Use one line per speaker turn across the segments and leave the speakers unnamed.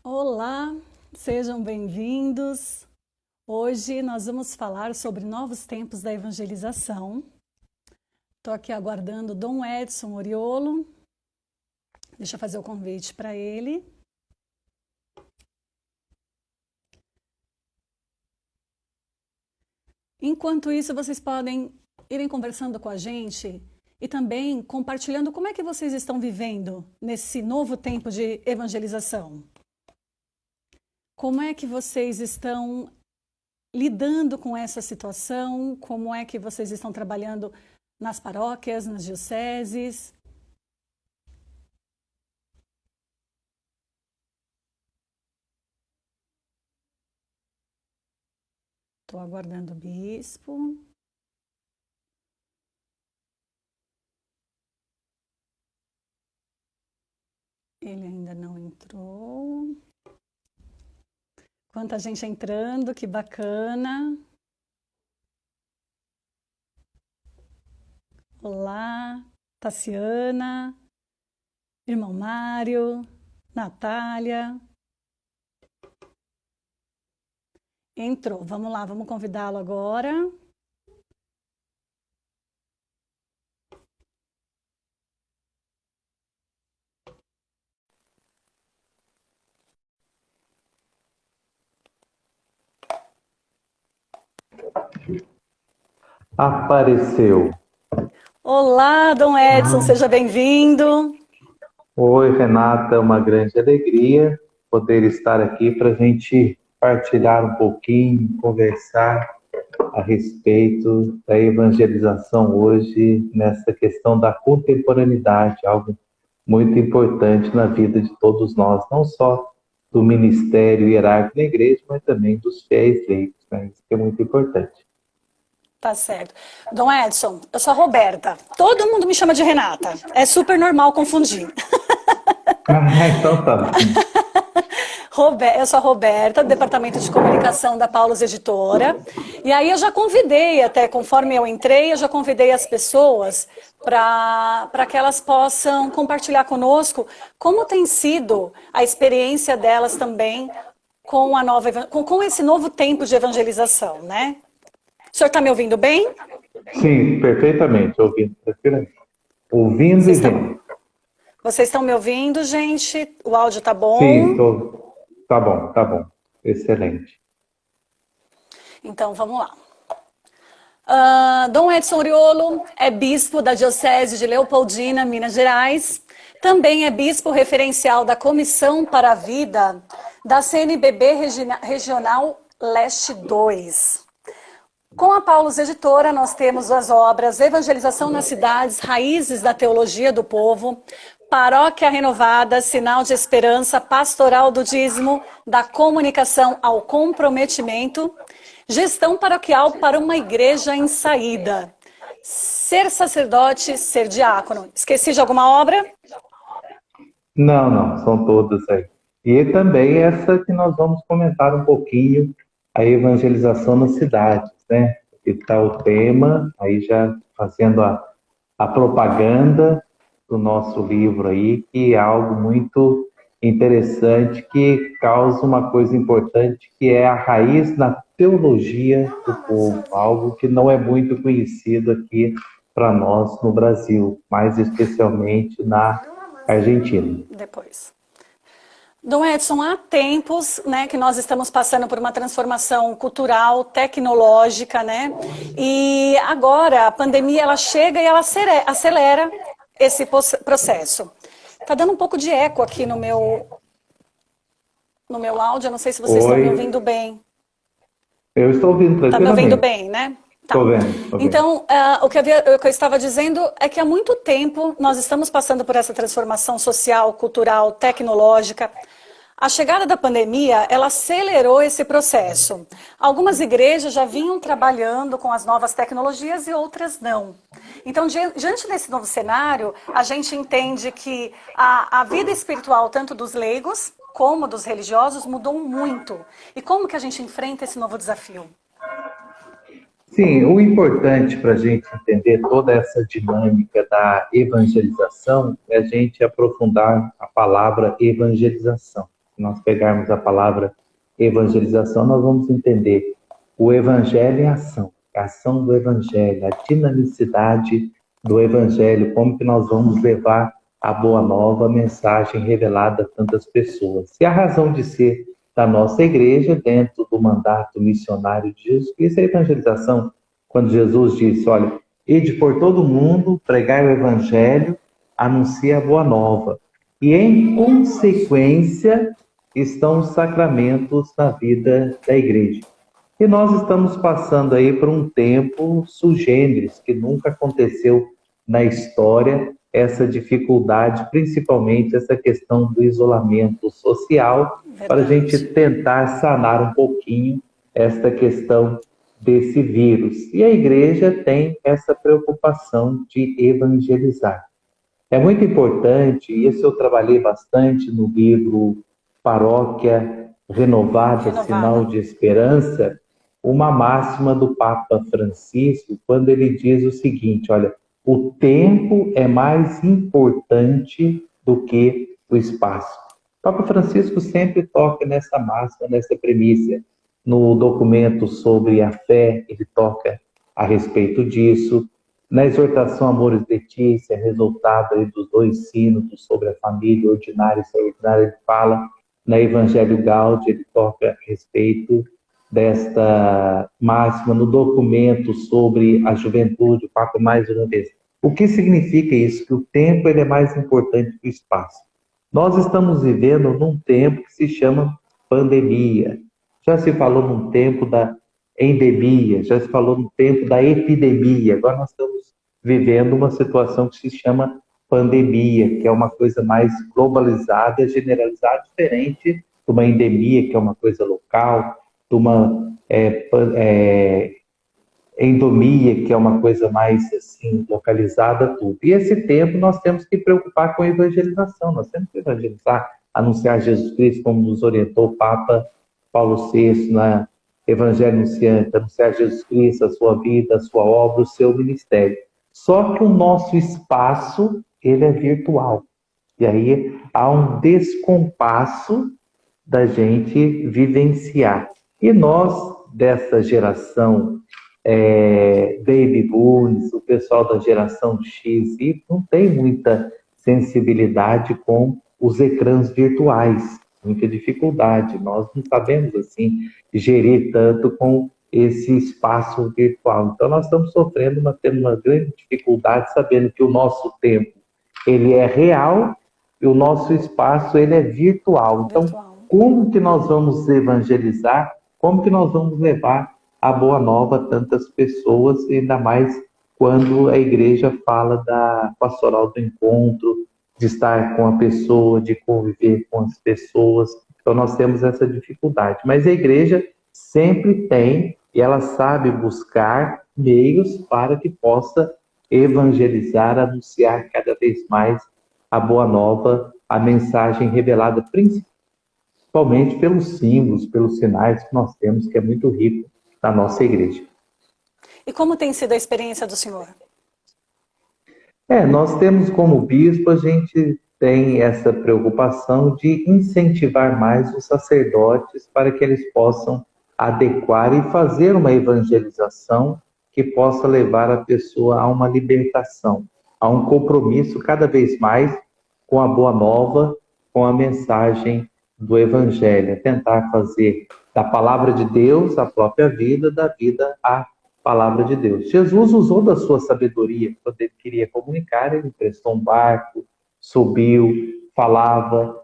Olá, sejam bem-vindos. Hoje nós vamos falar sobre novos tempos da evangelização. Estou aqui aguardando Dom Edson Oriolo. Deixa eu fazer o convite para ele. Enquanto isso, vocês podem irem conversando com a gente e também compartilhando como é que vocês estão vivendo nesse novo tempo de evangelização. Como é que vocês estão lidando com essa situação? Como é que vocês estão trabalhando nas paróquias, nas dioceses? Estou aguardando o bispo. Ele ainda não entrou. Quanta gente entrando, que bacana. Olá, Tassiana, irmão Mário, Natália. Entrou, vamos lá, vamos convidá-lo agora.
Apareceu.
Olá, Dom Edson, seja bem-vindo.
Oi, Renata, é uma grande alegria poder estar aqui para a gente partilhar um pouquinho, conversar a respeito da evangelização hoje, nessa questão da contemporaneidade, algo muito importante na vida de todos nós, não só do ministério hierárquico da igreja, mas também dos fiéis leigos, né? Isso que é muito importante.
Tá certo. Dom Edson, eu sou a Roberta. Todo mundo me chama de Renata. É super normal confundir.
Então tá bom.
Eu sou a Roberta, do Departamento de Comunicação da Paulus Editora. E aí eu já convidei, até conforme eu entrei, eu já convidei as pessoas para que elas possam compartilhar conosco como tem sido a experiência delas também com com esse novo tempo de evangelização, né? O senhor está me ouvindo bem?
Sim, perfeitamente, ouvindo tranquilamente. Ouvindo e vendo.
Vocês estão me ouvindo, gente? O áudio tá bom?
Sim, tá bom, tá bom. Excelente.
Então, vamos lá. Dom Edson Oriolo é bispo da Diocese de Leopoldina, Minas Gerais. Também é bispo referencial da Comissão para a Vida da CNBB Regional Leste 2. Com a Paulus Editora, nós temos as obras Evangelização nas Cidades, Raízes da Teologia do Povo, Paróquia Renovada, Sinal de Esperança, Pastoral do Dízimo, da Comunicação ao Comprometimento, Gestão Paroquial para uma Igreja em Saída, Ser Sacerdote, Ser Diácono. Esqueci de alguma obra?
Não, são todas aí. E também essa que nós vamos comentar um pouquinho, a evangelização nas cidades, né? Que está o tema, aí já fazendo a propaganda do nosso livro aí, que é algo muito interessante, que causa uma coisa importante, que é a raiz na teologia do povo, algo que não é muito conhecido aqui para nós no Brasil, mais especialmente na Argentina.
Depois. Dom Edson, há tempos, né, que nós estamos passando por uma transformação cultural, tecnológica, né? E agora a pandemia ela chega e ela acelera esse processo. Tá dando um pouco de eco aqui no meu áudio, eu não sei se vocês estão me ouvindo bem.
Eu estou ouvindo tranquilamente.
Tá me ouvindo bem, né? Tá.
Estou vendo.
Então, o que eu estava dizendo é que há muito tempo nós estamos passando por essa transformação social, cultural, tecnológica. A chegada da pandemia, ela acelerou esse processo. Algumas igrejas já vinham trabalhando com as novas tecnologias e outras não. Então, diante desse novo cenário, a gente entende que a vida espiritual, tanto dos leigos como dos religiosos, mudou muito. E como que a gente enfrenta esse novo desafio?
Sim, o importante para a gente entender toda essa dinâmica da evangelização é a gente aprofundar a palavra evangelização. nós pegarmos a palavra evangelização, nós vamos entender o evangelho em ação, a ação do evangelho, a dinamicidade do evangelho, como que nós vamos levar a boa nova, a mensagem revelada a tantas pessoas. E a razão de ser da nossa igreja, dentro do mandato missionário de Jesus Cristo, é a evangelização. Quando Jesus disse, olha, ide por todo mundo, pregai o evangelho, anuncie a boa nova. E em consequência estão os sacramentos na vida da igreja. E nós estamos passando aí por um tempo sui generis, que nunca aconteceu na história, essa dificuldade, principalmente essa questão do isolamento social, para a gente tentar sanar um pouquinho esta questão desse vírus. E a igreja tem essa preocupação de evangelizar. É muito importante, e isso eu trabalhei bastante no livro Paróquia Renovada, Sinal de Esperança, uma máxima do Papa Francisco, quando ele diz o seguinte, olha, o tempo é mais importante do que o espaço. O Papa Francisco sempre toca nessa máxima, nessa premissa. No documento sobre a fé, ele toca a respeito disso. Na exortação Amoris Laetitia, resultado aí dos 2 sínodos sobre a família ordinária e extraordinária, ele fala. Na Evangelho Gaudium, ele toca a respeito desta máxima. No documento sobre a juventude, o Papa mais uma vez. O que significa isso? Que o tempo ele é mais importante que o espaço. Nós estamos vivendo num tempo que se chama pandemia. Já se falou num tempo da endemia, já se falou no tempo da epidemia. Agora nós estamos vivendo uma situação que se chama pandemia, que é uma coisa mais globalizada, generalizada, diferente de uma endemia, que é uma coisa local, de uma endomia, que é uma coisa mais assim, localizada, tudo. E esse tempo nós temos que preocupar com a evangelização, nós temos que evangelizar, anunciar Jesus Cristo, como nos orientou o Papa Paulo VI, na Evangelho Anunciante, anunciar Jesus Cristo, a sua vida, a sua obra, o seu ministério. Só que o nosso espaço, ele é virtual. E aí há um descompasso da gente vivenciar. E nós, dessa geração Baby Boomers, o pessoal da geração X, não tem muita sensibilidade com os ecrãs virtuais, muita dificuldade. Nós não sabemos, assim, gerir tanto com esse espaço virtual. Então, nós estamos sofrendo, tendo uma grande dificuldade, sabendo que o nosso tempo, ele é real e o nosso espaço, ele é virtual. Então, como que nós vamos evangelizar? Como que nós vamos levar a boa nova a tantas pessoas, ainda mais quando a igreja fala da pastoral do encontro, de estar com a pessoa, de conviver com as pessoas. Então nós temos essa dificuldade. Mas a igreja sempre tem, e ela sabe buscar meios para que possa evangelizar, anunciar cada vez mais a boa nova, a mensagem revelada principalmente pelos símbolos, pelos sinais que nós temos, que é muito rico na nossa igreja.
E como tem sido a experiência do senhor?
Nós temos como bispo, a gente tem essa preocupação de incentivar mais os sacerdotes para que eles possam adequar e fazer uma evangelização que possa levar a pessoa a uma libertação, a um compromisso cada vez mais com a boa nova, com a mensagem do evangelho, tentar fazer da palavra de Deus a própria vida, da vida a palavra de Deus. Jesus usou da sua sabedoria, quando ele queria comunicar, ele emprestou um barco, subiu, falava,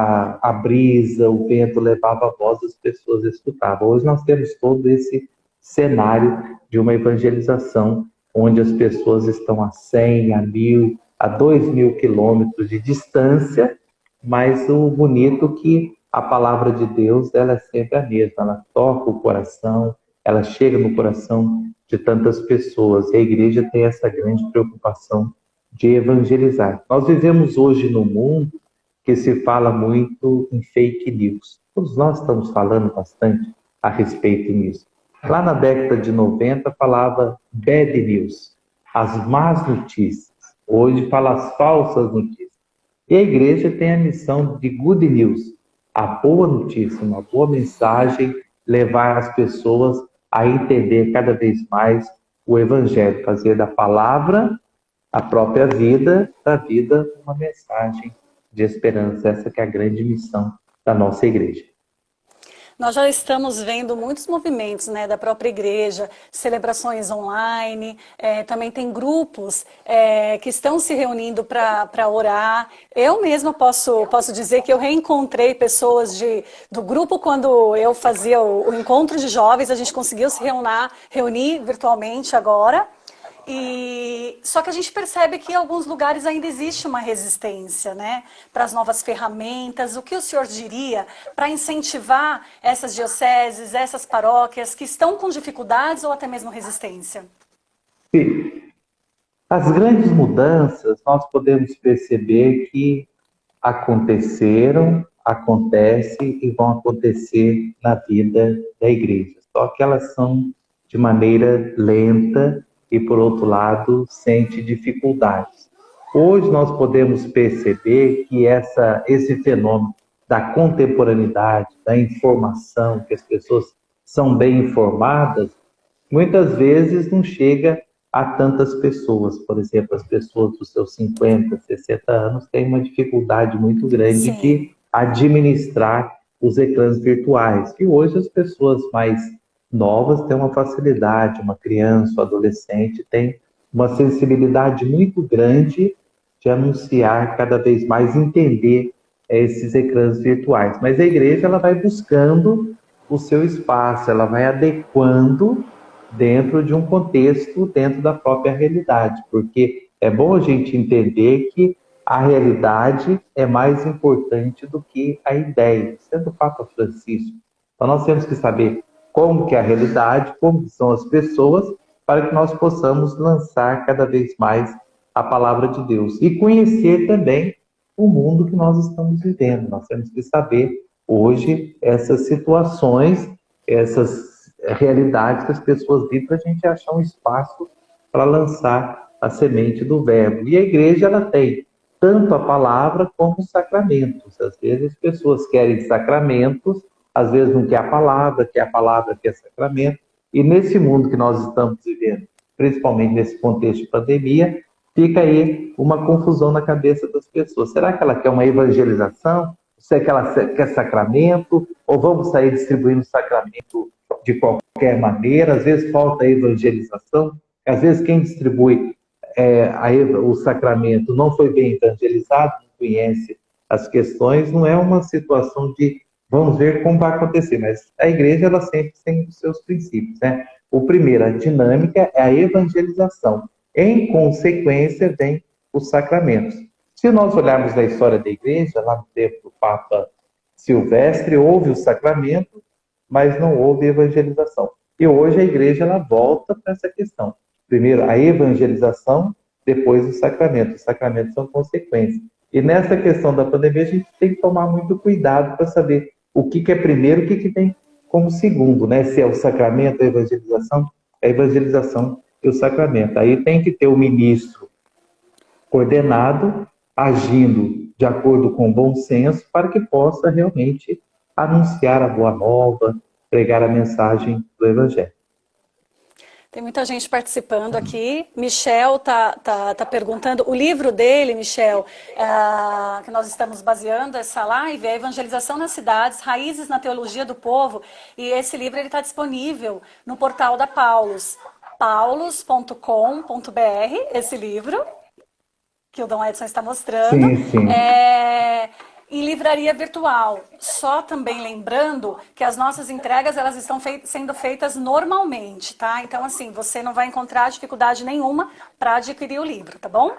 a brisa, o vento levava a voz, as pessoas escutavam. Hoje nós temos todo esse cenário de uma evangelização, onde as pessoas estão a 100, a 1000, a 2000 quilômetros de distância, mas o bonito é que a palavra de Deus, ela é sempre a mesma, ela toca o coração, ela chega no coração de tantas pessoas. E a igreja tem essa grande preocupação de evangelizar. Nós vivemos hoje num mundo que se fala muito em fake news. Todos nós estamos falando bastante a respeito disso. Lá na década de 90 falava bad news, as más notícias. Hoje fala as falsas notícias. E a igreja tem a missão de good news, a boa notícia, uma boa mensagem, levar as pessoas a entender cada vez mais o Evangelho, fazer da palavra a própria vida, da vida uma mensagem de esperança. Essa que é a grande missão da nossa igreja.
Nós já estamos vendo muitos movimentos, né, da própria igreja, celebrações online, também tem grupos que estão se reunindo para orar. Eu mesma posso dizer que eu reencontrei pessoas do grupo quando eu fazia o encontro de jovens, a gente conseguiu se reunir virtualmente agora. Só que a gente percebe que em alguns lugares ainda existe uma resistência, né, para as novas ferramentas. O que o senhor diria para incentivar essas dioceses, essas paróquias que estão com dificuldades ou até mesmo resistência?
Sim. As grandes mudanças nós podemos perceber que aconteceram, acontecem e vão acontecer na vida da igreja. Só que elas são de maneira lenta e, por outro lado, sente dificuldades. Hoje nós podemos perceber que esse fenômeno da contemporaneidade, da informação, que as pessoas são bem informadas, muitas vezes não chega a tantas pessoas. Por exemplo, as pessoas dos seus 50, 60 anos têm uma dificuldade muito grande de administrar os ecrãs virtuais, que hoje as pessoas mais novas têm uma facilidade, uma criança, um adolescente tem uma sensibilidade muito grande de anunciar cada vez mais, entender esses ecrãs virtuais. Mas a igreja ela vai buscando o seu espaço, ela vai adequando dentro de um contexto, dentro da própria realidade, porque é bom a gente entender que a realidade é mais importante do que a ideia, sendo o Papa Francisco. Então nós temos que saber como que é a realidade, como são as pessoas, para que nós possamos lançar cada vez mais a palavra de Deus e conhecer também o mundo que nós estamos vivendo. Nós temos que saber hoje essas situações, essas realidades que as pessoas vivem, para a gente achar um espaço para lançar a semente do verbo. E a igreja ela tem tanto a palavra como os sacramentos. Às vezes as pessoas querem sacramentos, às vezes não quer a palavra quer sacramento. E nesse mundo que nós estamos vivendo, principalmente nesse contexto de pandemia, fica aí uma confusão na cabeça das pessoas. Será que ela quer uma evangelização? Será que ela quer sacramento? Ou vamos sair distribuindo sacramento de qualquer maneira? Às vezes falta a evangelização. Às vezes quem distribui o sacramento não foi bem evangelizado, não conhece as questões. Não é uma situação de vamos ver como vai acontecer, mas a igreja ela sempre tem os seus princípios, né? O primeiro, a dinâmica, é a evangelização. Em consequência, vem os sacramentos. Se nós olharmos a história da igreja, lá no tempo do Papa Silvestre, houve o sacramento, mas não houve evangelização. E hoje a igreja ela volta para essa questão. Primeiro, a evangelização, depois o sacramento. Os sacramentos são consequências. E nessa questão da pandemia, a gente tem que tomar muito cuidado para saber o que é primeiro, o que vem como segundo, né? Se é o sacramento, a evangelização e o sacramento. Aí tem que ter o ministro coordenado, agindo de acordo com o bom senso, para que possa realmente anunciar a boa nova, pregar a mensagem do Evangelho.
Tem muita gente participando aqui. Michel tá perguntando. O livro dele, Michel, que nós estamos baseando essa live, é Evangelização nas Cidades, Raízes na Teologia do Povo. E esse livro está disponível no portal da Paulus. paulus.com.br, esse livro, que o Dom Edson está mostrando.
Sim.
Em livraria virtual. Só também lembrando que as nossas entregas elas estão sendo feitas normalmente, tá? Então, assim, você não vai encontrar dificuldade nenhuma para adquirir o livro, tá bom?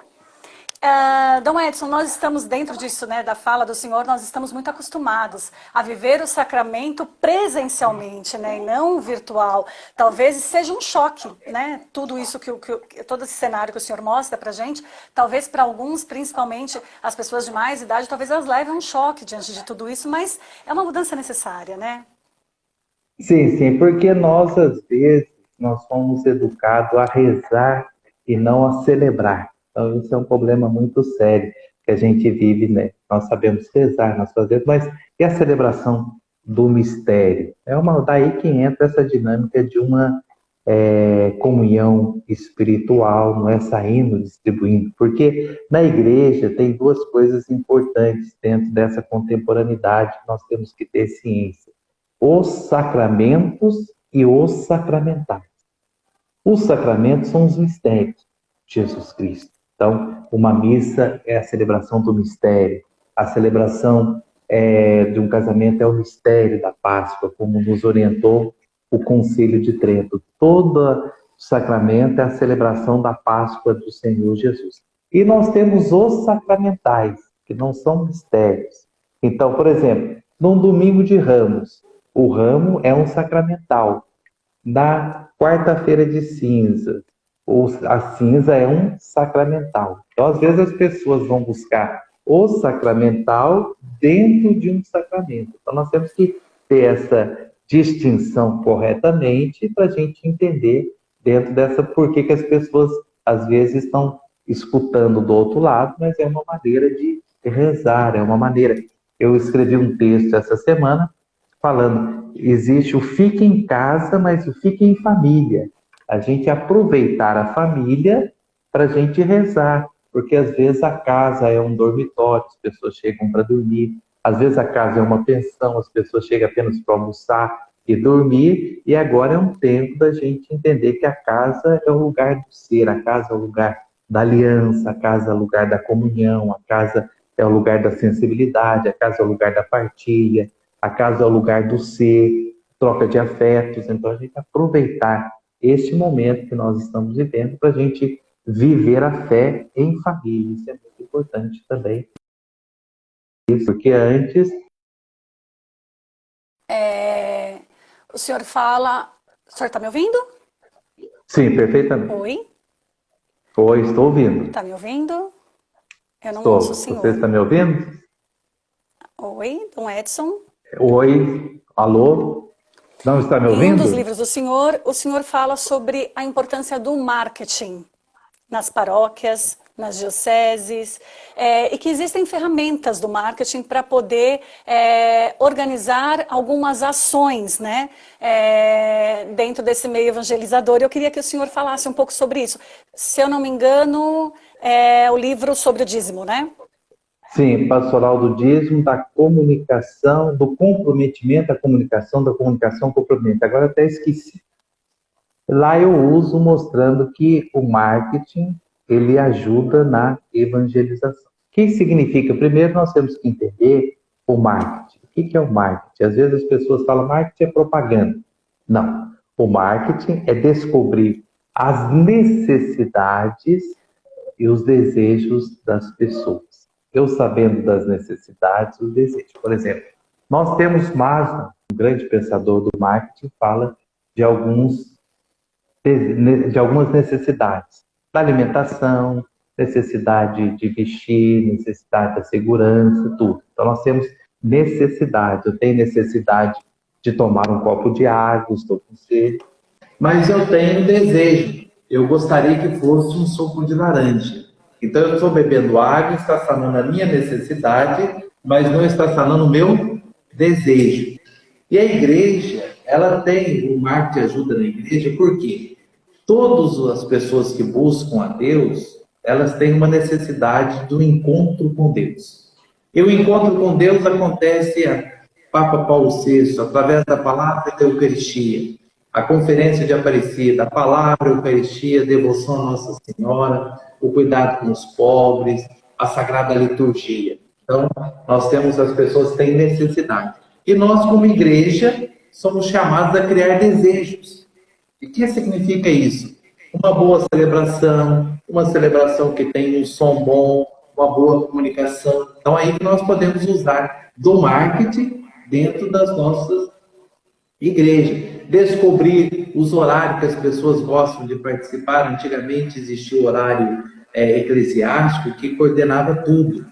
Dom Edson, nós estamos dentro disso, né, da fala do senhor, nós estamos muito acostumados a viver o sacramento presencialmente, né, e não virtual. Talvez seja um choque, né, tudo isso todo esse cenário que o senhor mostra pra gente, talvez para alguns, principalmente as pessoas de mais idade, talvez elas levem um choque diante de tudo isso, mas é uma mudança necessária, né?
Sim, porque nós, às vezes, nós fomos educados a rezar e não a celebrar. Então, isso é um problema muito sério. que a gente vive, né? Nós sabemos rezar, nós fazemos, mas e a celebração do mistério? Daí que entra essa dinâmica de uma comunhão espiritual, não é saindo, distribuindo, porque na igreja tem duas coisas importantes dentro dessa contemporaneidade que nós temos que ter ciência: os sacramentos e os sacramentais. Os sacramentos são os mistérios de Jesus Cristo. Então, uma missa é a celebração do mistério, a celebração de um casamento é o mistério da Páscoa, como nos orientou o Concílio de Trento. Todo sacramento é a celebração da Páscoa do Senhor Jesus. E nós temos os sacramentais, que não são mistérios. Então, por exemplo, num domingo de Ramos, o ramo é um sacramental. Na quarta-feira de cinza, a cinza é um sacramental. Então, às vezes, as pessoas vão buscar o sacramental dentro de um sacramento. Então, nós temos que ter essa distinção corretamente para a gente entender dentro dessa por que as pessoas, às vezes, estão escutando do outro lado, mas é uma maneira de rezar, é uma maneira. Eu escrevi um texto essa semana falando, existe o fique em casa, mas o fique em família. A gente aproveitar a família para a gente rezar, porque às vezes a casa é um dormitório, as pessoas chegam para dormir, às vezes a casa é uma pensão, as pessoas chegam apenas para almoçar e dormir, e agora é um tempo da gente entender que a casa é o lugar do ser, a casa é o lugar da aliança, a casa é o lugar da comunhão, a casa é o lugar da sensibilidade, a casa é o lugar da partilha, a casa é o lugar do ser, troca de afetos. Então, a gente aproveitar este momento que nós estamos vivendo para a gente viver a fé em família. Isso é muito importante também. Porque antes...
O senhor fala... O senhor está me ouvindo?
Sim, perfeitamente.
Oi?
Oi, estou ouvindo.
Está me ouvindo? Eu não
Estou.
ouço o senhor.
Você está me ouvindo?
Oi, Dom Edson.
Oi, alô? Não está me ouvindo?
Em um dos livros do senhor, o senhor fala sobre a importância do marketing nas paróquias, nas dioceses, e que existem ferramentas do marketing para poder organizar algumas ações, né, dentro desse meio evangelizador. Eu queria que o senhor falasse um pouco sobre isso. Se eu não me engano, é o livro sobre o dízimo, né?
Sim, pastoral do dízimo, da comunicação, do comprometimento, da comunicação, comprometimento. Agora até esqueci. Lá eu uso mostrando que o marketing, ele ajuda na evangelização. O que significa? Primeiro nós temos que entender o marketing. O que é o marketing? Às vezes as pessoas falam, marketing é propaganda. Não. O marketing é descobrir as necessidades e os desejos das pessoas. Eu sabendo das necessidades, os desejos. Por exemplo, nós temos Maslow, um grande pensador do marketing, fala de algumas necessidades. Da alimentação, necessidade de vestir, necessidade da segurança, tudo. Então, nós temos necessidade. Eu tenho necessidade de tomar um copo de água, estou com sede. Mas eu tenho desejo. Eu gostaria que fosse um suco de laranja. Então, eu estou bebendo água, está sanando a minha necessidade, mas não está sanando o meu desejo. E a igreja, ela tem, o marketing ajuda na igreja, por quê? Todas as pessoas que buscam a Deus, elas têm uma necessidade do encontro com Deus. E o encontro com Deus acontece a Papa Paulo VI, através da palavra da Eucaristia, a conferência de Aparecida, a palavra, a Eucaristia, a devoção a Nossa Senhora, o cuidado com os pobres, a Sagrada Liturgia. Então, nós temos as pessoas que têm necessidade. E nós, como igreja, somos chamados a criar desejos. E o que significa isso? Uma boa celebração, uma celebração que tem um som bom, uma boa comunicação. Então, é aí que nós podemos usar do marketing dentro das nossas igrejas. Descobrir os horários que as pessoas gostam de participar. Antigamente existia o horário eclesiástico que coordenava tudo.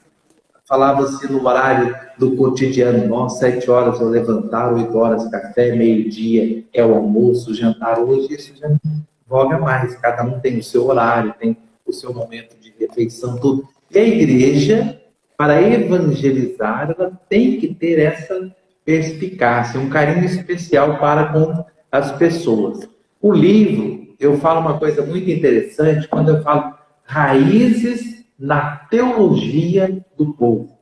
Falava-se no horário do cotidiano, 7 horas eu levantar, 8 horas café, meio-dia é o almoço, o jantar. Hoje isso já não envolve mais. Cada um tem o seu horário, tem o seu momento de refeição, tudo. E a igreja, para evangelizar, ela tem que ter essa perspicácia, um carinho especial para com as pessoas. O livro, eu falo uma coisa muito interessante quando eu falo raízes na teologia do povo.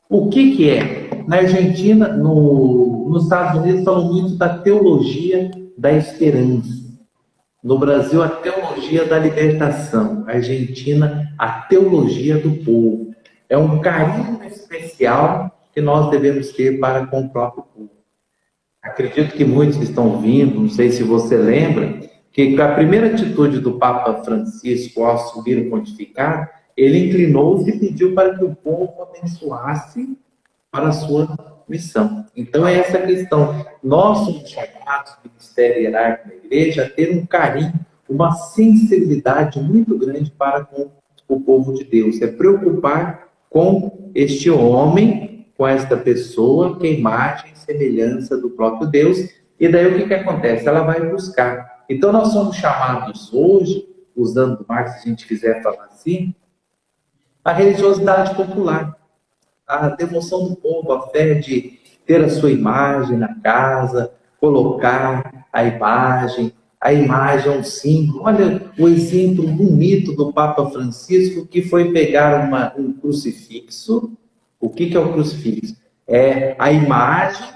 O que é? Na Argentina, nos Estados Unidos, falam muito da teologia da esperança. No Brasil, a teologia da libertação. Na Argentina, a teologia do povo. É um carinho especial que nós devemos ter para com o próprio povo. Acredito que muitos que estão vindo, não sei se você lembra, que a primeira atitude do Papa Francisco ao assumir o pontificado, ele inclinou-se e pediu para que o povo abençoasse para a sua missão. Então é essa questão. Nós somos chamados, o ministério hierárquico da igreja, a ter um carinho, uma sensibilidade muito grande para com o povo de Deus. É preocupar com este homem, com esta pessoa, que é imagem e semelhança do próprio Deus. E daí o que acontece? Ela vai buscar. Então nós somos chamados hoje, usando Marx, se a gente quiser falar assim, a religiosidade popular, a devoção do povo, a fé de ter a sua imagem na casa, colocar a imagem é um símbolo. Olha o exemplo bonito do Papa Francisco, que foi pegar um crucifixo. O que é o crucifixo? É a imagem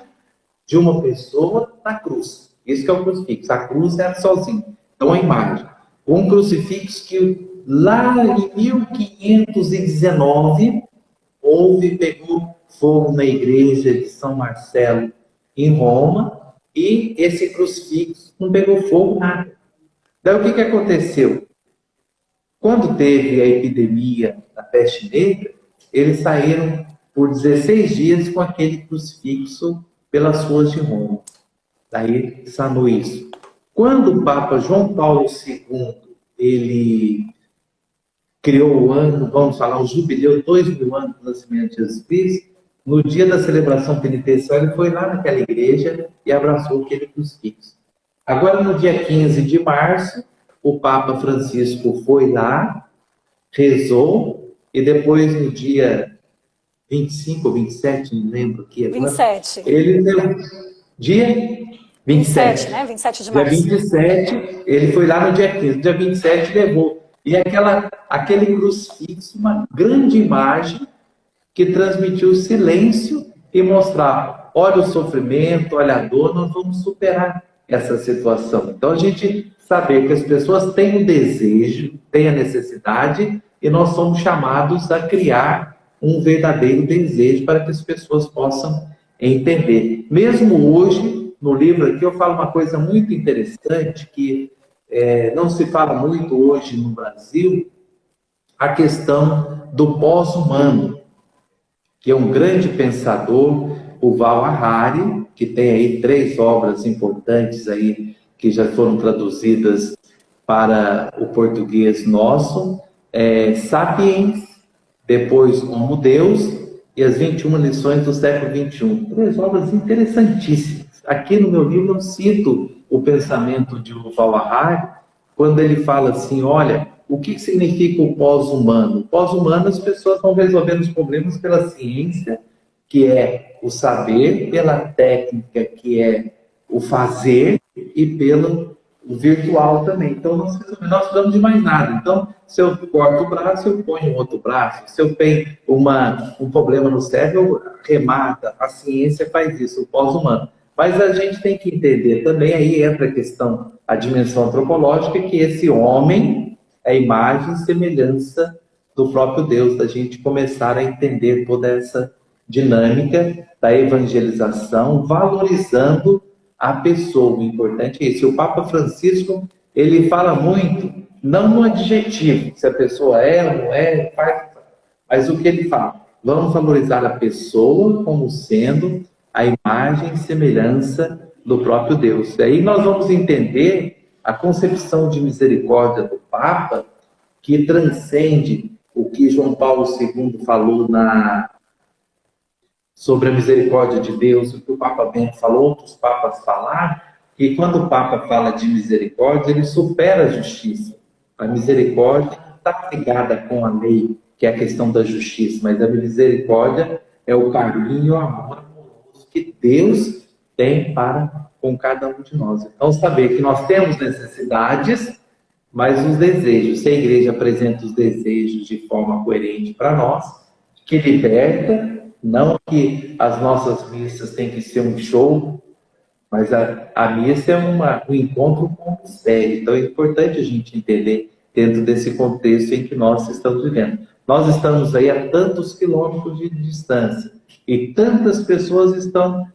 de uma pessoa na cruz. Isso que é o crucifixo. A cruz é sozinha. Então, a imagem. Um crucifixo que lá em 1519 pegou fogo na igreja de São Marcelo, em Roma, e esse crucifixo não pegou fogo nada. Daí o que aconteceu? Quando teve a epidemia da peste negra, eles saíram por 16 dias com aquele crucifixo pelas ruas de Roma. Daí sanou isso. Quando o Papa João Paulo II, ele criou o ano, vamos falar, o jubileu, 2000 anos do nascimento de Jesus Cristo, no dia da celebração penitencial, ele foi lá naquela igreja e abraçou aquele crucifixo. Agora, no dia 15 de março, o Papa Francisco foi lá, rezou, e depois, no dia 25 ou 27, não lembro o que agora.
27.
Ele deu dia 27,
né? 27 de março.
Dia 27, ele foi lá no dia 15. Dia 27 levou. E aquele crucifixo, uma grande imagem que transmitiu silêncio e mostrar, olha o sofrimento, olha a dor, nós vamos superar essa situação. Então a gente saber que as pessoas têm o desejo, têm a necessidade, e nós somos chamados a criar um verdadeiro desejo para que as pessoas possam entender. Mesmo hoje, no livro aqui, eu falo uma coisa muito interessante que não se fala muito hoje no Brasil, a questão do pós-humano, que é um grande pensador, o Val Harari, que tem aí 3 obras importantes aí, que já foram traduzidas para o português nosso, Sapiens, depois Homo Deus e as 21 lições do século XXI. 3 obras interessantíssimas. Aqui no meu livro eu cito o pensamento de Yuval Harari, quando ele fala assim, olha, o que significa o pós-humano? O pós-humano, as pessoas vão resolvendo os problemas pela ciência, que é o saber, pela técnica, que é o fazer, e pelo virtual também. Então, nós precisamos de mais nada. Então, se eu corto o braço, eu ponho um outro braço. Se eu tenho um problema no cérebro, eu remata. A ciência faz isso, o pós-humano. Mas a gente tem que entender também, aí entra a questão, a dimensão antropológica, que esse homem é a imagem e semelhança do próprio Deus, da gente começar a entender toda essa dinâmica da evangelização, valorizando a pessoa. O importante é isso. O Papa Francisco, ele fala muito, não no adjetivo, se a pessoa é ou não é, faz, mas o que ele fala? Vamos valorizar a pessoa como sendo a imagem e semelhança do próprio Deus. Aí nós vamos entender a concepção de misericórdia do Papa, que transcende o que João Paulo II falou sobre a misericórdia de Deus, o que o Papa Bento falou, outros papas falaram, que quando o Papa fala de misericórdia, ele supera a justiça. A misericórdia não está ligada com a lei, que é a questão da justiça, mas a misericórdia é o carinho e o amor amoroso que Deus tem para com cada um de nós. Então, saber que nós temos necessidades, mas os desejos, se a igreja apresenta os desejos de forma coerente para nós, que liberta, não que as nossas missas têm que ser um show, mas a missa é um encontro com o mistério. Então é importante a gente entender dentro desse contexto em que nós estamos vivendo. Nós estamos aí a tantos quilômetros de distância e tantas pessoas estão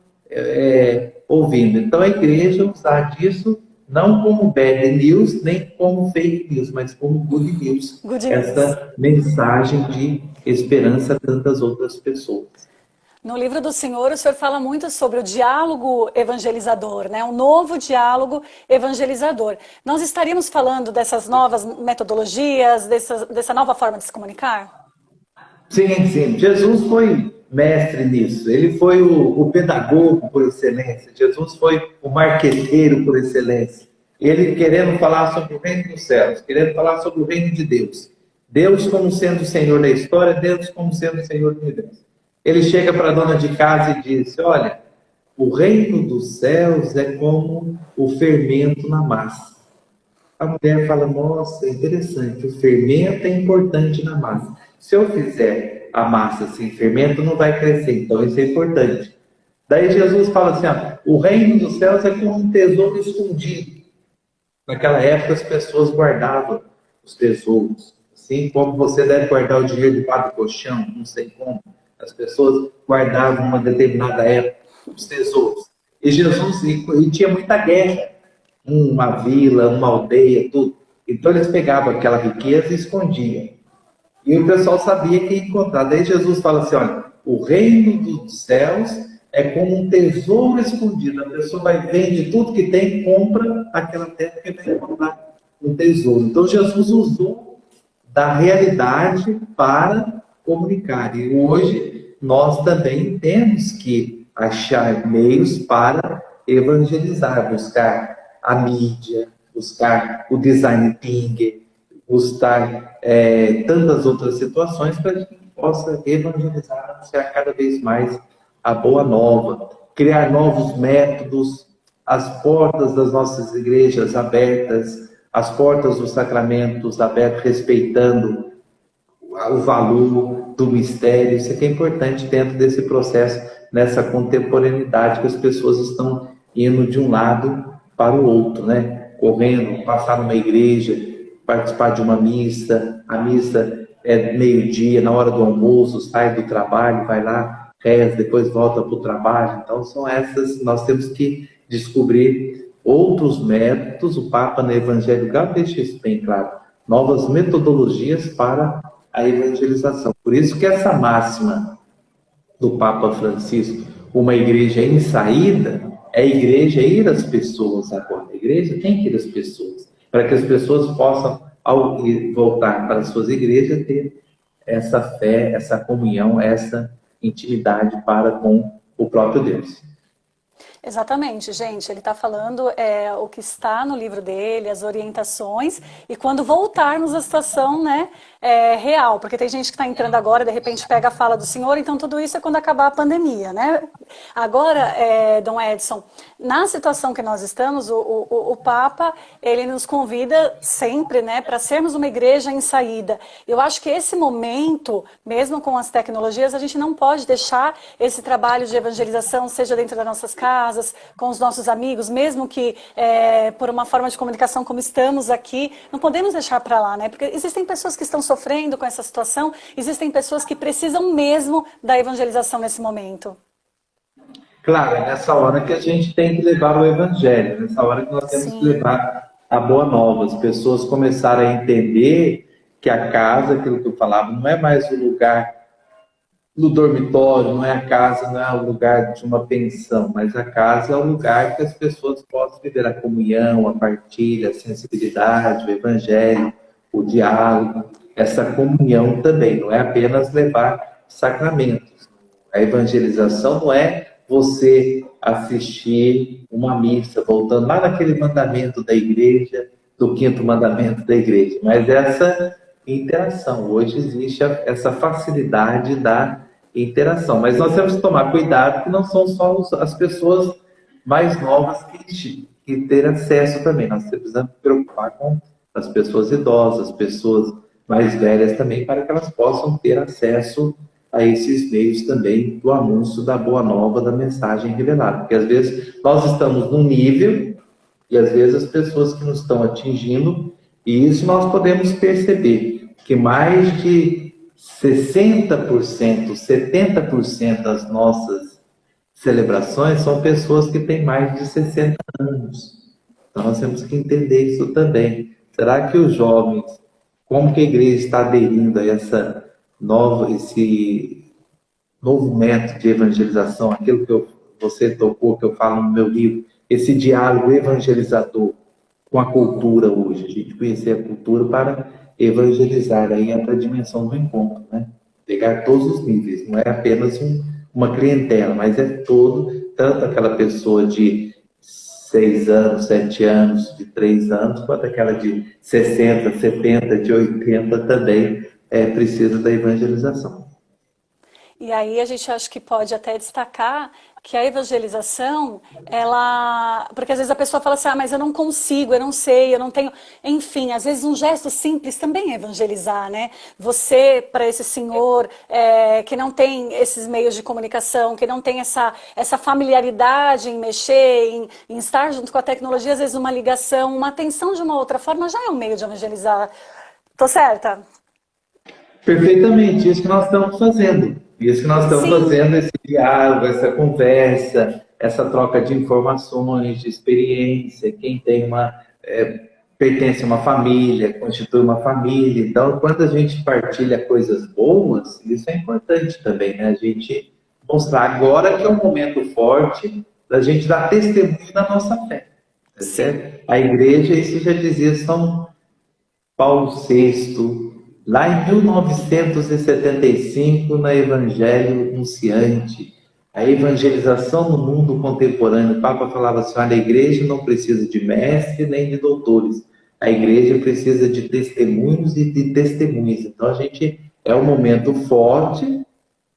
ouvindo. Então a igreja usar disso não como bad news, nem como fake news, mas como good news. Essa mensagem de esperança a tantas outras pessoas.
No livro do Senhor, o Senhor fala muito sobre o diálogo evangelizador, né? Um novo diálogo evangelizador. Nós estaríamos falando dessas novas metodologias, dessa nova forma de se comunicar?
Sim, sim. Jesus foi mestre nisso. Ele foi o pedagogo por excelência. Jesus foi o marqueteiro por excelência. Ele querendo falar sobre o reino dos céus, querendo falar sobre o reino de Deus. Deus como sendo o Senhor da história, Deus como sendo o Senhor do universo. Ele chega para a dona de casa e diz, olha, o reino dos céus é como o fermento na massa. A mulher fala, nossa, interessante, o fermento é importante na massa. Se eu fizer a massa sem fermento, não vai crescer, então isso é importante. Daí Jesus fala assim, ó, o reino dos céus é como um tesouro escondido. Naquela época as pessoas guardavam os tesouros. Assim como você deve guardar o dinheiro debaixo do colchão, não sei como. As pessoas guardavam uma determinada época os tesouros. E Jesus, e tinha muita guerra. Uma vila, uma aldeia, tudo. Então eles pegavam aquela riqueza e escondiam. E o pessoal sabia que ia encontrar. Daí Jesus fala assim, olha, o reino dos céus é como um tesouro escondido. A pessoa vai vende tudo que tem, compra aquela terra que vai encontrar um tesouro. Então Jesus usou da realidade para comunicar. E hoje nós também temos que achar meios para evangelizar, buscar a mídia, buscar o design thinking, buscar tantas outras situações para que a gente possa evangelizar, anunciar cada vez mais a boa nova, criar novos métodos, as portas das nossas igrejas abertas, as portas dos sacramentos abertas, respeitando o valor do mistério. Isso aqui é importante dentro desse processo, nessa contemporaneidade que as pessoas estão indo de um lado para o outro, né? Correndo, passar numa igreja, participar de uma missa, a missa é meio-dia, na hora do almoço, sai do trabalho, vai lá, reza, depois volta para o trabalho. Então são essas, nós temos que descobrir outros métodos. O Papa no Evangelho Gaudium deixa isso bem claro, novas metodologias para a evangelização. Por isso que essa máxima do Papa Francisco, uma igreja em saída, é a igreja ir às pessoas agora. A igreja tem que ir às pessoas, para que as pessoas possam, ao voltar para as suas igrejas, ter essa fé, essa comunhão, essa intimidade para com o próprio Deus.
Exatamente, gente. Ele está falando o que está no livro dele, as orientações, e quando voltarmos à situação, né, real, porque tem gente que está entrando agora, de repente pega a fala do Senhor, então tudo isso é quando acabar a pandemia, né? Agora, Dom Edson, na situação que nós estamos, o Papa, ele nos convida sempre, né, para sermos uma igreja em saída. Eu acho que esse momento, mesmo com as tecnologias, a gente não pode deixar esse trabalho de evangelização, seja dentro das nossas casas, com os nossos amigos, mesmo que por uma forma de comunicação como estamos aqui, não podemos deixar para lá, né? Porque existem pessoas que estão sofrendo com essa situação, existem pessoas que precisam mesmo da evangelização nesse momento.
Claro, é nessa hora que a gente tem que levar o evangelho, nessa hora que nós temos que levar a boa nova, as pessoas começarem a entender que a casa, aquilo que eu falava, não é mais o lugar do dormitório, não é a casa, não é o lugar de uma pensão, mas a casa é o lugar que as pessoas possam viver a comunhão, a partilha, a sensibilidade, o evangelho, o diálogo, essa comunhão também, não é apenas levar sacramentos. A evangelização não é você assistir uma missa, voltando lá naquele mandamento da igreja, do 5º mandamento da igreja, mas essa interação. Hoje existe essa facilidade da interação, mas nós temos que tomar cuidado que não são só as pessoas mais novas que ter acesso também. Nós precisamos preocupar com as pessoas idosas, pessoas mais velhas também, para que elas possam ter acesso a esses meios também do anúncio da boa nova, da mensagem revelada. Porque às vezes nós estamos num nível e às vezes as pessoas que nos estão atingindo, e isso nós podemos perceber, que mais de 60%, 70% das nossas celebrações são pessoas que têm mais de 60 anos. Então nós temos que entender isso também. Será que os jovens, como que a igreja está aderindo a esse novo método de evangelização, aquilo que você tocou, que eu falo no meu livro, esse diálogo evangelizador com a cultura hoje, a gente conhecer a cultura para evangelizar, aí entra a dimensão do encontro, né? Pegar todos os níveis, não é apenas uma clientela, mas é tanto aquela pessoa de 6 anos, 7 anos, de 3 anos, quanto aquela de 60, 70, de 80 também precisa da evangelização.
E aí a gente acha que pode até destacar que a evangelização, porque às vezes a pessoa fala assim, mas eu não consigo, eu não sei, eu não tenho... Enfim, às vezes um gesto simples também é evangelizar, né? Você, para esse senhor que não tem esses meios de comunicação, que não tem essa familiaridade em mexer, em estar junto com a tecnologia, às vezes uma ligação, uma atenção de uma outra forma já é um meio de evangelizar. Tô certa?
Perfeitamente, isso que nós estamos fazendo. Isso que nós estamos fazendo, esse diálogo, essa conversa, essa troca de informações, de experiência, quem tem pertence a uma família, constitui uma família. Então, quando a gente partilha coisas boas, isso é importante também, né? A gente mostrar agora que é um momento forte da gente dar testemunho da nossa fé. Certo? A igreja, isso já dizia São Paulo VI, lá em 1975, na Evangelho Anunciante, a evangelização no mundo contemporâneo, o Papa falava assim, olha, a igreja não precisa de mestre nem de doutores, a igreja precisa de testemunhos e de testemunhas. Então, é um momento forte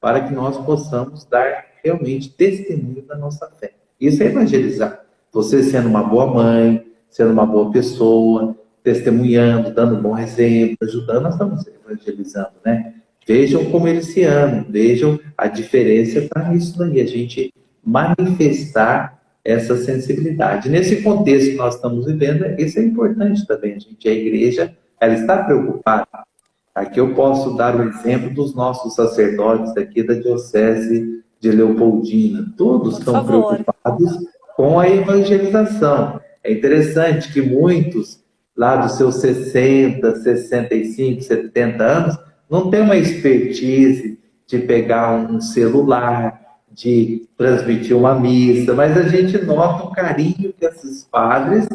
para que nós possamos dar realmente testemunho da nossa fé. Isso é evangelizar. Você sendo uma boa mãe, sendo uma boa pessoa, testemunhando, dando um bom exemplo, ajudando, nós estamos evangelizando, né? Vejam como eles se amam, vejam a diferença está nisso daí, a gente manifestar essa sensibilidade. Nesse contexto que nós estamos vivendo, isso é importante também, a igreja, ela está preocupada. Aqui eu posso dar o exemplo dos nossos sacerdotes aqui da Diocese de Leopoldina, todos estão preocupados com a evangelização. É interessante que muitos lá dos seus 60, 65, 70 anos, não tem uma expertise de pegar um celular, de transmitir uma missa, mas a gente nota o carinho que esses padres,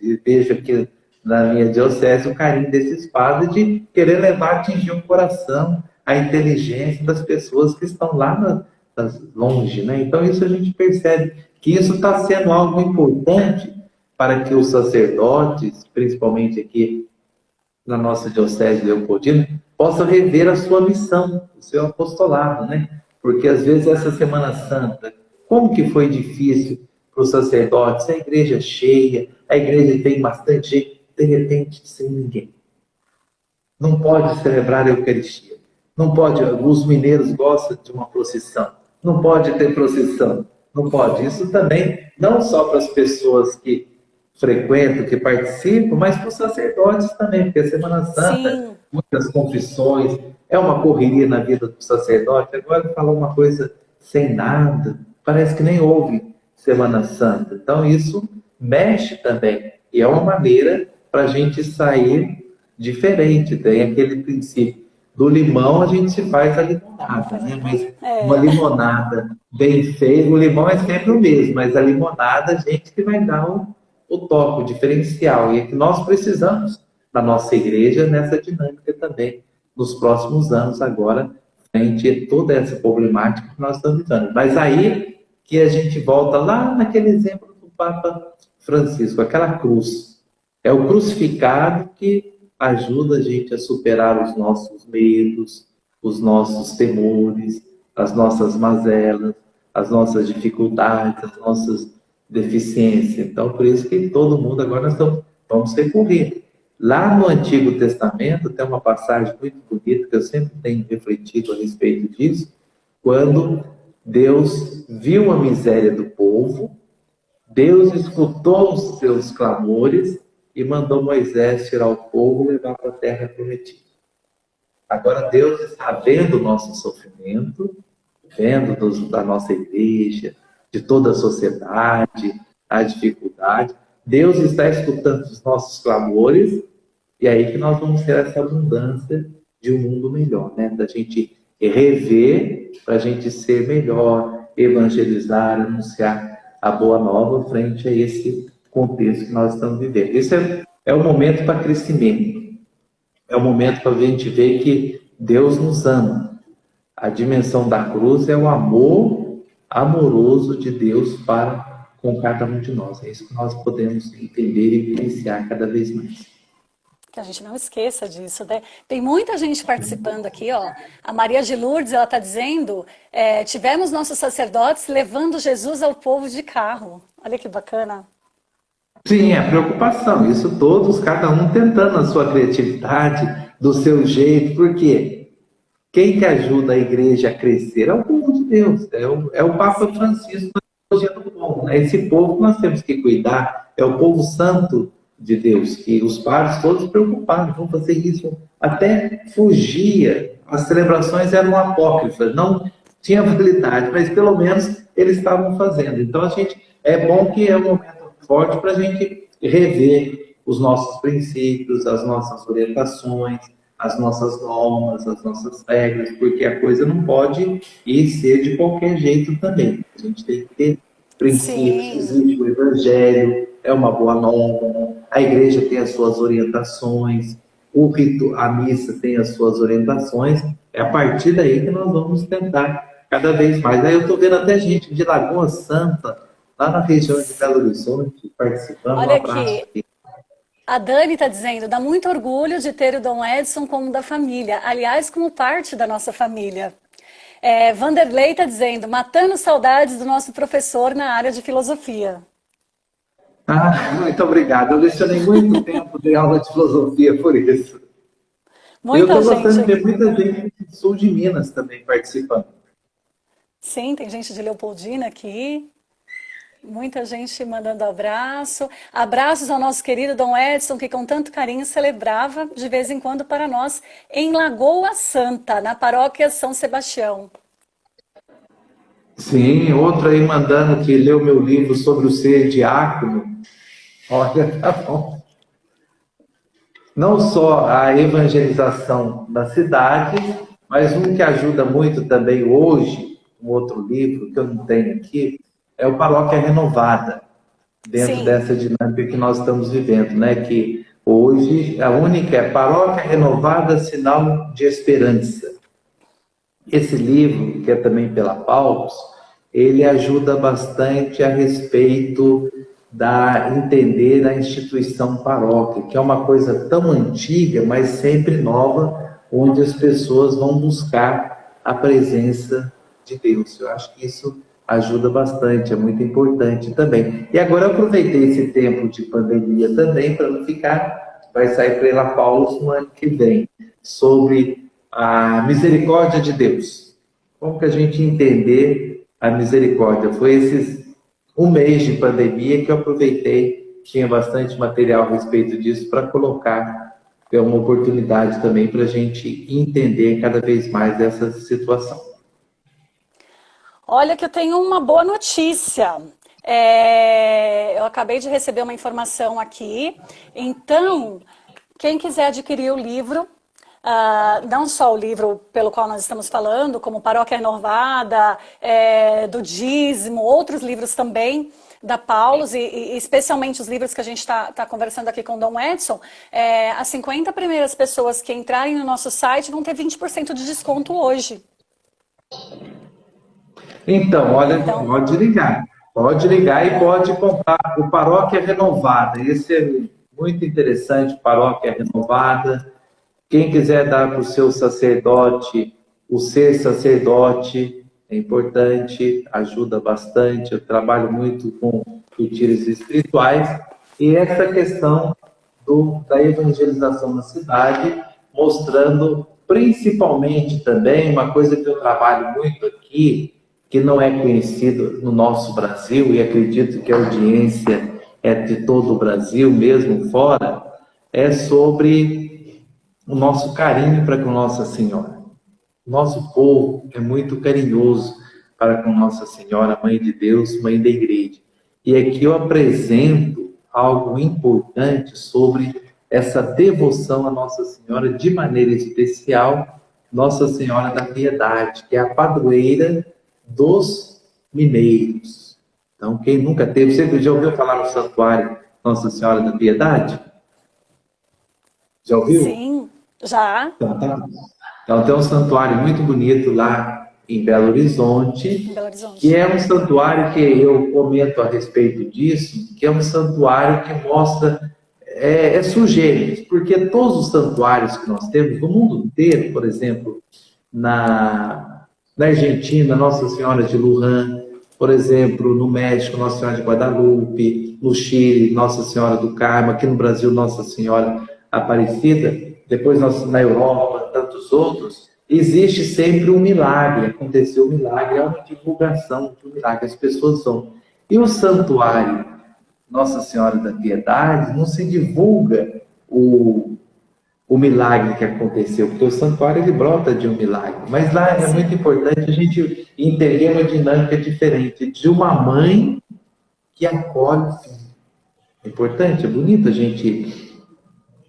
e vejo aqui na minha diocese, o carinho desses padres de querer atingir o coração, a inteligência das pessoas que estão lá longe, né? Então isso a gente percebe que isso está sendo algo importante para que os sacerdotes, principalmente aqui na nossa Diocese de Leopoldina, possam rever a sua missão, o seu apostolado, né? Porque às vezes essa Semana Santa, como que foi difícil para os sacerdotes, a igreja cheia, a igreja tem bastante gente, de repente sem ninguém. Não pode celebrar a Eucaristia, não pode, os mineiros gostam de uma procissão, não pode ter procissão, não pode. Isso também, não só para as pessoas que frequentam, que participam, mas para os sacerdotes também, porque a Semana Santa, muitas confissões, é uma correria na vida do sacerdote. Agora falar uma coisa sem nada, parece que nem houve Semana Santa. Então isso mexe também, e é uma maneira para a gente sair diferente. Tem aquele princípio, do limão a gente se faz a limonada, né? Mas uma limonada bem feita, o limão é sempre o mesmo, mas a limonada a gente que vai dar o toque, o diferencial. E é que nós precisamos da nossa igreja nessa dinâmica também, nos próximos anos agora, frente a toda essa problemática que nós estamos vivendo. Mas aí que a gente volta lá naquele exemplo do Papa Francisco, aquela cruz. É o crucificado que ajuda a gente a superar os nossos medos, os nossos temores, as nossas mazelas, as nossas dificuldades, as nossas deficiências. Então, por isso que todo mundo agora vamos recorrer. Lá no Antigo Testamento tem uma passagem muito bonita que eu sempre tenho refletido a respeito disso, quando Deus viu a miséria do povo, Deus escutou os seus clamores e mandou Moisés tirar o povo e levar para a terra prometida. Agora Deus está vendo o nosso sofrimento, vendo da nossa igreja, de toda a sociedade, a dificuldade. Deus está escutando os nossos clamores e é aí que nós vamos ter essa abundância de um mundo melhor, né? Da gente rever, para a gente ser melhor, evangelizar, anunciar a boa nova frente a esse contexto que nós estamos vivendo. Esse é o momento para crescimento. É o momento para a gente ver que Deus nos ama. A dimensão da cruz é o amor amoroso de Deus para com cada um de nós. É isso que nós podemos entender e vivenciar cada vez mais.
Que a gente não esqueça disso, né? Tem muita gente participando aqui, ó. A Maria de Lourdes, ela está dizendo, tivemos nossos sacerdotes levando Jesus ao povo de carro. Olha que bacana.
Sim, é preocupação. Isso todos, cada um tentando a sua criatividade, do seu jeito. Por quê? Quem que ajuda a igreja a crescer é o povo de Deus. É o Papa Francisco elogiando o povo, né? Esse povo que nós temos que cuidar é o povo santo de Deus, que os padres todos preocupados, vão fazer isso, até fugia, as celebrações eram apócrifas, não tinha validade, mas pelo menos eles estavam fazendo. Então é bom que é um momento forte para a gente rever os nossos princípios, as nossas orientações, as nossas normas, as nossas regras, porque a coisa não pode ir ser de qualquer jeito também. A gente tem que ter princípios, existe o Evangelho, é uma boa norma, a igreja tem as suas orientações, o rito, a missa tem as suas orientações, é a partir daí que nós vamos tentar cada vez mais. Aí eu estou vendo até gente de Lagoa Santa, lá na região de Belo Horizonte, participando.
Olha aqui, a Dani está dizendo, dá muito orgulho de ter o Dom Edson como da família, aliás, como parte da nossa família. Vanderlei está dizendo, matando saudades do nosso professor na área de filosofia.
Muito obrigado. Eu lecionei muito tempo de aula de filosofia por isso. Eu estou gostando de ver muita gente do sul de Minas também participando.
Sim, tem gente de Leopoldina aqui. Muita gente mandando abraço. Abraços ao nosso querido Dom Edson, que com tanto carinho celebrava de vez em quando para nós em Lagoa Santa, na paróquia São Sebastião.
Sim, outro aí mandando que leu meu livro sobre o ser diácono. Olha, tá bom. Não só a evangelização da cidade, mas um que ajuda muito também hoje, um outro livro que eu não tenho aqui, é o Paróquia Renovada, dentro dessa dinâmica que nós estamos vivendo, né? Que hoje a única é Paróquia Renovada, Sinal de Esperança. Esse livro, que é também pela Paulus, ele ajuda bastante a respeito da entender a instituição paróquia, que é uma coisa tão antiga, mas sempre nova, onde as pessoas vão buscar a presença de Deus. Eu acho que isso ajuda bastante, é muito importante também. E agora eu aproveitei esse tempo de pandemia também para não ficar, vai sair pela Paulus no ano que vem, sobre a misericórdia de Deus. Como que a gente entender a misericórdia? Foi um mês de pandemia que eu aproveitei, tinha bastante material a respeito disso para colocar, é uma oportunidade também para a gente entender cada vez mais essa situação.
Olha que eu tenho uma boa notícia. Eu acabei de receber uma informação aqui. Então, quem quiser adquirir o livro, não só o livro pelo qual nós estamos falando, como Paróquia Renovada, do Dízimo, outros livros também da Paulus, e especialmente os livros que a gente está conversando aqui com o Dom Edson, as 50 primeiras pessoas que entrarem no nosso site vão ter 20% de desconto hoje.
Então, olha, pode ligar e pode comprar o Paróquia Renovada. Esse é muito interessante, paróquia renovada. Quem quiser dar para o seu sacerdote, o ser sacerdote é importante, ajuda bastante. Eu trabalho muito com retiros espirituais e essa questão da evangelização na cidade, mostrando principalmente também uma coisa que eu trabalho muito aqui, que não é conhecido no nosso Brasil, e acredito que a audiência é de todo o Brasil, mesmo fora, é sobre o nosso carinho para com Nossa Senhora. Nosso povo é muito carinhoso para com Nossa Senhora, Mãe de Deus, Mãe da Igreja. E aqui eu apresento algo importante sobre essa devoção a Nossa Senhora, de maneira especial, Nossa Senhora da Piedade, que é a padroeira dos mineiros. Então, quem nunca teve, você já ouviu falar no Santuário Nossa Senhora da Piedade? Já ouviu?
Sim, já.
Então, tá. Então, tem um santuário muito bonito lá em Belo Horizonte,
Em Belo Horizonte.
que é um santuário que eu comento a respeito disso, que é um santuário que mostra sugêreres, porque todos os santuários que nós temos no mundo inteiro, por exemplo, na Argentina, Nossa Senhora de Luján, por exemplo, no México, Nossa Senhora de Guadalupe, no Chile, Nossa Senhora do Carmo, aqui no Brasil, Nossa Senhora Aparecida, depois na Europa, tantos outros, existe sempre um milagre, aconteceu um milagre, é uma divulgação de um milagre, as pessoas vão. E o santuário Nossa Senhora da Piedade não se divulga o milagre que aconteceu, porque o santuário ele brota de um milagre, mas lá é muito importante a gente entender uma dinâmica diferente de uma mãe que acolhe o filho. É importante, é bonito a gente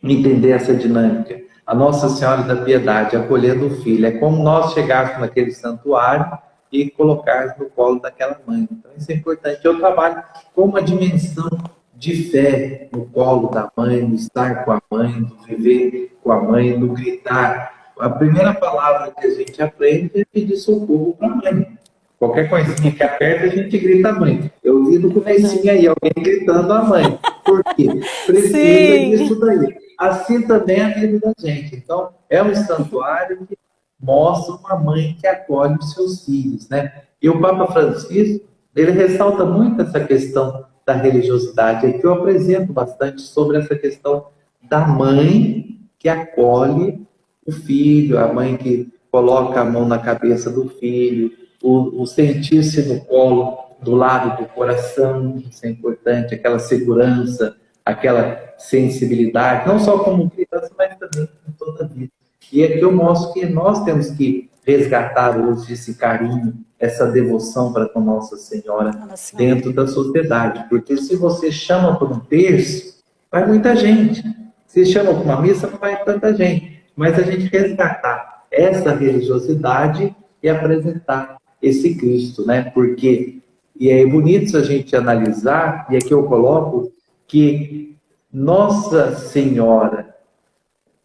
entender essa dinâmica. A Nossa Senhora da Piedade acolhendo o filho. É como nós chegássemos naquele santuário e colocarmos no colo daquela mãe. Então, isso é importante. Eu trabalho com uma dimensão de fé no colo da mãe, no estar com a mãe, no viver com a mãe, no gritar. A primeira palavra que a gente aprende é pedir socorro para a mãe. Qualquer coisinha que aperta, a gente grita a mãe. Eu vi no comecinho aí, alguém gritando a mãe. Por quê? Precisa
Sim.
disso daí. Assim também é a vida da gente. Então, é um santuário que mostra uma mãe que acolhe os seus filhos, né? E o Papa Francisco, ele ressalta muito essa questão da religiosidade. Aqui eu apresento bastante sobre essa questão da mãe que acolhe o filho, a mãe que coloca a mão na cabeça do filho, o sentir-se no colo, do lado do coração, isso é importante, aquela segurança, aquela sensibilidade, não só como criança, mas também em toda a vida. E aqui eu mostro que nós temos que resgatar hoje esse carinho, essa devoção para com Nossa Senhora dentro da sociedade. Porque se você chama por um terço, vai muita gente. Se chama por uma missa, não vai tanta gente. Mas a gente resgatar essa religiosidade e apresentar esse Cristo, né? Porque, e é bonito a gente analisar, e aqui eu coloco que Nossa Senhora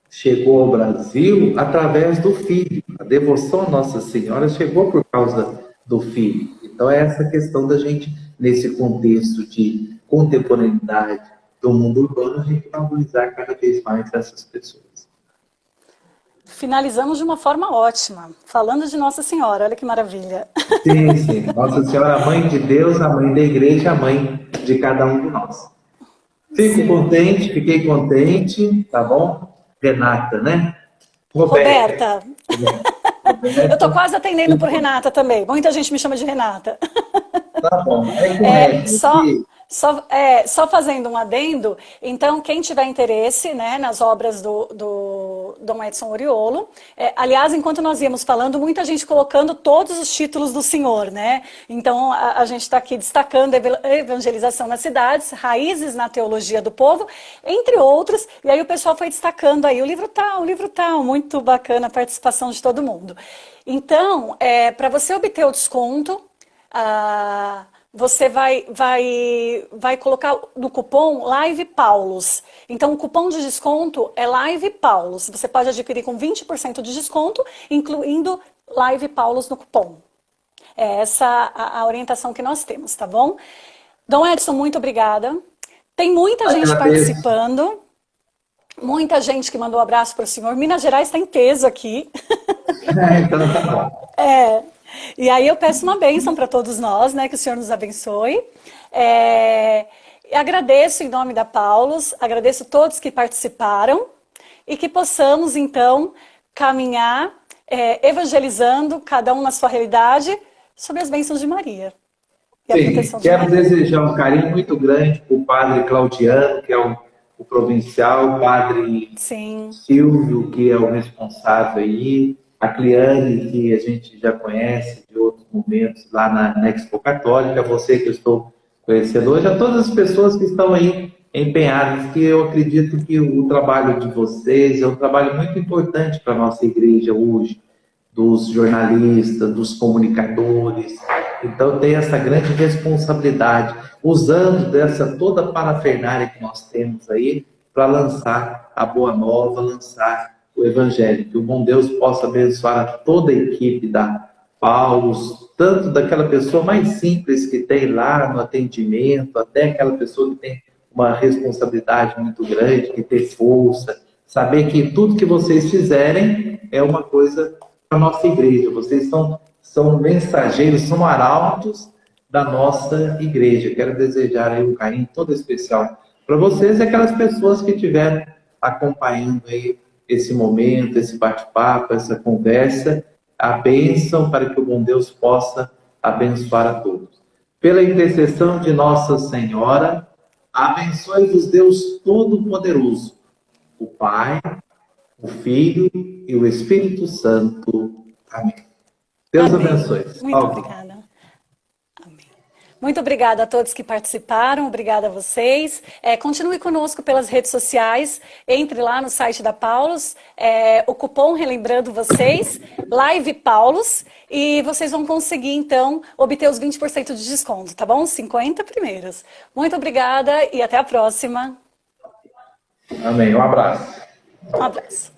chegou ao Brasil através do Filho. A devoção a Nossa Senhora chegou por causa do Filho. Então é essa questão da gente, nesse contexto de contemporaneidade do mundo urbano, a gente valorizar cada vez mais essas pessoas.
Finalizamos de uma forma ótima, falando de Nossa Senhora, olha que maravilha.
Sim, sim. Nossa Senhora, a Mãe de Deus, a Mãe da Igreja, a Mãe de cada um de nós. Fiquei contente, tá bom? Renata, né?
Roberta. Eu tô quase atendendo por Renata também. Muita gente me chama de Renata.
Tá bom.
Só fazendo um adendo, então quem tiver interesse, né, nas obras do Dom Edson Oriolo, aliás, enquanto nós íamos falando, muita gente colocando todos os títulos do senhor, né? Então a gente está aqui destacando a evangelização nas cidades, raízes na teologia do povo, entre outros, e aí o pessoal foi destacando aí o livro tal, muito bacana a participação de todo mundo. Então, para você obter o desconto, você vai colocar no cupom Live Paulos. Então, o cupom de desconto é Live Paulos. Você pode adquirir com 20% de desconto, incluindo Live Paulos no cupom. É essa a orientação que nós temos, tá bom? Dom Edson, muito obrigada. Tem muita gente
Agradeço.
participando, muita gente que mandou um abraço para o senhor. Minas Gerais está em peso aqui.
Então tá bom.
E aí eu peço uma bênção para todos nós, né? Que o Senhor nos abençoe. Agradeço em nome da Paulus, agradeço todos que participaram e que possamos, então, caminhar evangelizando, cada um na sua realidade, sob as bênçãos de Maria. E a proteção
Sim,
de
quero
Maria.
desejar um carinho muito grande para o padre Claudiano, que é o provincial, o padre
Sim.
Silvio, que é o responsável aí, a Cliane, que a gente já conhece de outros momentos lá na Expo Católica, você que eu estou conhecendo hoje, a todas as pessoas que estão aí empenhadas, que eu acredito que o trabalho de vocês é um trabalho muito importante para a nossa igreja hoje, dos jornalistas, dos comunicadores. Então tem essa grande responsabilidade, usando dessa toda parafernália que nós temos aí, para lançar a Boa Nova, lançar o Evangelho. Que o bom Deus possa abençoar toda a equipe da Paulus, tanto daquela pessoa mais simples que tem lá no atendimento, até aquela pessoa que tem uma responsabilidade muito grande, que tem força, saber que tudo que vocês fizerem é uma coisa para a nossa igreja. Vocês são mensageiros, são arautos da nossa igreja. Quero desejar aí um carinho todo especial para vocês e aquelas pessoas que estiveram acompanhando aí esse momento, esse bate-papo, essa conversa. A bênção para que o bom Deus possa abençoar a todos. Pela intercessão de Nossa Senhora, abençoe-vos Deus Todo-Poderoso, o Pai, o Filho e o Espírito Santo. Amém. Deus
Amém.
abençoe.
Muito obrigada. Amém. Muito obrigada a todos que participaram, obrigada a vocês. Continue conosco pelas redes sociais, entre lá no site da Paulus, o cupom, relembrando vocês, Live Paulus, e vocês vão conseguir, então, obter os 20% de desconto, tá bom? 50 primeiros. Muito obrigada e até a próxima.
Amém. Um abraço.
Um abraço.